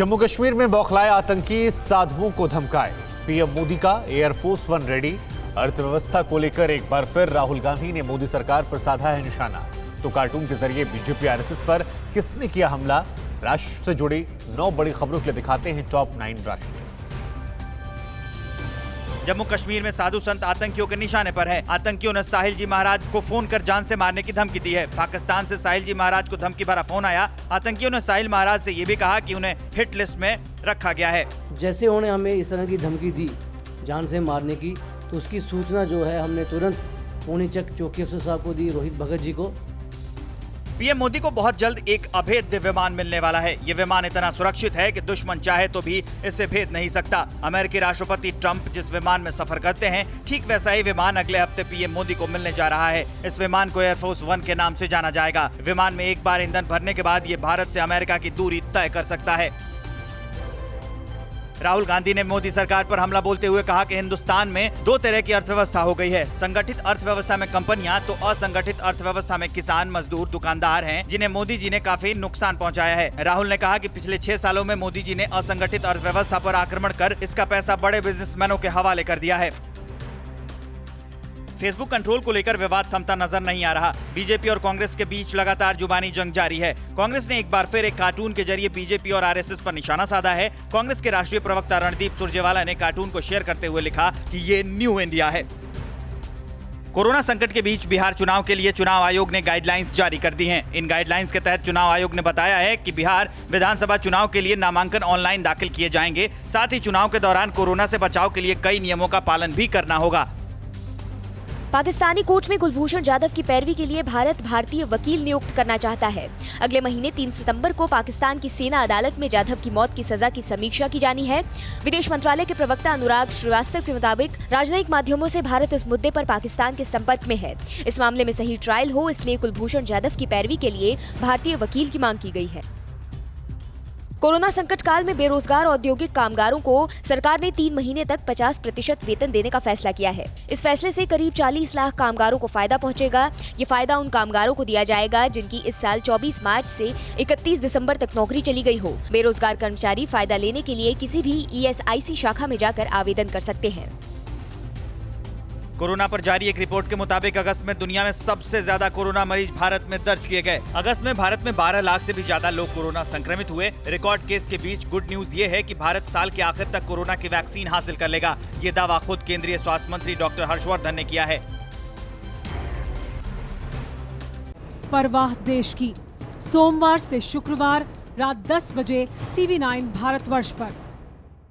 जम्मू कश्मीर में बौखलाए आतंकी साधुओं को धमकाए। पीएम मोदी का एयरफोर्स वन रेडी। अर्थव्यवस्था को लेकर एक बार फिर राहुल गांधी ने मोदी सरकार पर साधा है निशाना। तो कार्टून के जरिए बीजेपी आरएसएस पर किसने किया हमला? राष्ट्र से जुड़ी 9 बड़ी खबरों के लिए दिखाते हैं टॉप 9 राष्ट्र। जम्मू कश्मीर में साधु संत आतंकियों के निशाने पर है। आतंकियों ने साहिल जी महाराज को फोन कर जान से मारने की धमकी दी है। पाकिस्तान से साहिल जी महाराज को धमकी भरा फोन आया। आतंकियों ने साहिल महाराज से ये भी कहा कि उन्हें हिट लिस्ट में रखा गया है। जैसे उन्होंने हमें इस तरह की धमकी दी जान से मारने की, तो उसकी सूचना जो है हमने तुरंत पूर्णिचक चौकी अफसर साहब को दी, रोहित भगत जी को। पीएम मोदी को बहुत जल्द एक अभेद्य विमान मिलने वाला है। ये विमान इतना सुरक्षित है कि दुश्मन चाहे तो भी इसे भेद नहीं सकता। अमेरिकी राष्ट्रपति ट्रंप जिस विमान में सफर करते हैं, ठीक वैसा ही विमान अगले हफ्ते पीएम मोदी को मिलने जा रहा है। इस विमान को एयरफोर्स वन के नाम से जाना जाएगा। विमान में एक बार ईंधन भरने के बाद ये भारत से अमेरिका की दूरी तय कर सकता है। राहुल गांधी ने मोदी सरकार पर हमला बोलते हुए कहा कि हिंदुस्तान में 2 तरह की अर्थव्यवस्था हो गई है। संगठित अर्थव्यवस्था में कंपनियां, तो असंगठित अर्थव्यवस्था में किसान, मजदूर, दुकानदार हैं, जिन्हें मोदी जी ने काफी नुकसान पहुंचाया है। राहुल ने कहा कि पिछले 6 सालों में मोदी जी ने असंगठित अर्थव्यवस्था पर आक्रमण कर इसका पैसा बड़े बिजनेसमैनों के हवाले कर दिया है। फेसबुक कंट्रोल को लेकर विवाद थमता नजर नहीं आ रहा। बीजेपी और कांग्रेस के बीच लगातार जुबानी जंग जारी है। कांग्रेस ने एक बार फिर एक कार्टून के जरिए बीजेपी और आरएसएस पर निशाना साधा है। कांग्रेस के राष्ट्रीय प्रवक्ता रणदीप सुरजेवाला ने कार्टून को शेयर करते हुए लिखा कि ये न्यू इंडिया है। कोरोना संकट के बीच बिहार चुनाव के लिए चुनाव आयोग ने गाइडलाइंस जारी कर दी हैं। इन गाइडलाइंस के तहत चुनाव आयोग ने बताया है कि बिहार विधानसभा चुनाव के लिए नामांकन ऑनलाइन दाखिल किए जाएंगे। साथ ही चुनाव के दौरान कोरोना से बचाव के लिए कई नियमों का पालन भी करना होगा। पाकिस्तानी कोर्ट में कुलभूषण जाधव की पैरवी के लिए भारत भारतीय वकील नियुक्त करना चाहता है। अगले महीने 3 सितंबर को पाकिस्तान की सेना अदालत में जाधव की मौत की सजा की समीक्षा की जानी है। विदेश मंत्रालय के प्रवक्ता अनुराग श्रीवास्तव के मुताबिक राजनयिक माध्यमों से भारत इस मुद्दे पर पाकिस्तान के संपर्क में है। इस मामले में सही ट्रायल हो, इसलिए कुलभूषण जाधव की पैरवी के लिए भारतीय वकील की मांग की गई है। कोरोना संकट काल में बेरोजगार औद्योगिक कामगारों को सरकार ने 3 महीने तक 50% वेतन देने का फैसला किया है। इस फैसले से करीब 40 लाख कामगारों को फायदा पहुंचेगा। ये फायदा उन कामगारों को दिया जाएगा जिनकी इस साल 24 मार्च से 31 दिसंबर तक नौकरी चली गई हो। बेरोजगार कर्मचारी फायदा लेने के लिए किसी भी ESIC शाखा में जाकर आवेदन कर सकते हैं। कोरोना पर जारी एक रिपोर्ट के मुताबिक अगस्त में दुनिया में सबसे ज्यादा कोरोना मरीज भारत में दर्ज किए गए। अगस्त में भारत में 12 लाख से भी ज्यादा लोग कोरोना संक्रमित हुए। रिकॉर्ड केस के बीच गुड न्यूज ये है कि भारत साल के आखिर तक कोरोना की वैक्सीन हासिल कर लेगा। ये दावा खुद केंद्रीय स्वास्थ्य मंत्री डॉक्टर हर्षवर्धन ने किया है। परवाह देश की, सोमवार से शुक्रवार रात 10 बजे TV9 भारतवर्ष पर।